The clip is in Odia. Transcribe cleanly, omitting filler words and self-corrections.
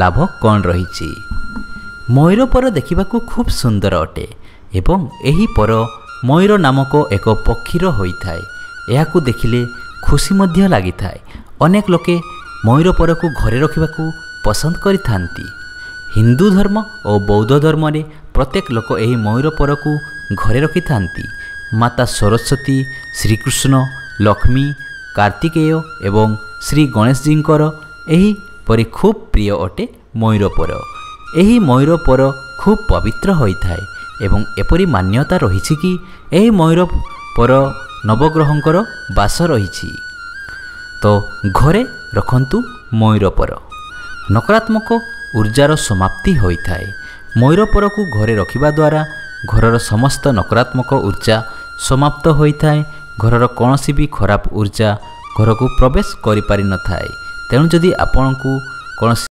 ଲାଭ କ'ଣ ରହିଛି। ମୟୂର ପର ଦେଖିବାକୁ ଖୁବ୍ ସୁନ୍ଦର ଅଟେ ଏବଂ ଏହି ପର ମୟୂର ନାମକ ଏକ ପକ୍ଷୀର ହୋଇଥାଏ। ଏହାକୁ ଦେଖିଲେ ଖୁସି ମଧ୍ୟ ଲାଗିଥାଏ। ଅନେକ ଲୋକେ ମୟୂର ପରକୁ ଘରେ ରଖିବାକୁ ପସନ୍ଦ କରିଥାନ୍ତି। ହିନ୍ଦୁ ଧର୍ମ ଓ ବୌଦ୍ଧ ଧର୍ମରେ ପ୍ରତ୍ୟେକ ଲୋକ ଏହି ମୟୂର ପରକୁ ଘରେ ରଖିଥାନ୍ତି। ମାତା ସରସ୍ୱତୀ, ଶ୍ରୀକୃଷ୍ଣ, ଲକ୍ଷ୍ମୀ, କାର୍ତ୍ତିକେୟ ଏବଂ ଶ୍ରୀ ଗଣେଶଜୀଙ୍କର ଏହିପରି ଖୁବ୍ ପ୍ରିୟ ଅଟେ ମୟୂର ପର। ଏହି ମୟୂର ପର ଖୁବ୍ ପବିତ୍ର ହୋଇଥାଏ ଏବଂ ଏପରି ମାନ୍ୟତା ରହିଛି କି ଏହି ମୟୂର ପର ନବଗ୍ରହଙ୍କର ବାସ ରହିଛି। ତ ଘରେ ରଖନ୍ତୁ ମୟୂର ପର। ନକାରାତ୍ମକ ଉର୍ଜାର ସମାପ୍ତି ହୋଇଥାଏ। ମୟୂର ପରକୁ ଘରେ ରଖିବା ଦ୍ୱାରା ଘରର ସମସ୍ତ ନକାରାତ୍ମକ ଉର୍ଜା ସମାପ୍ତ ହୋଇଥାଏ। ଘରର କୌଣସି ବି ଖରାପ ଉର୍ଜା ଘରକୁ ପ୍ରବେଶ କରିପାରିନଥାଏ। ତେଣୁ ଯଦି ଆପଣଙ୍କୁ କୌଣସି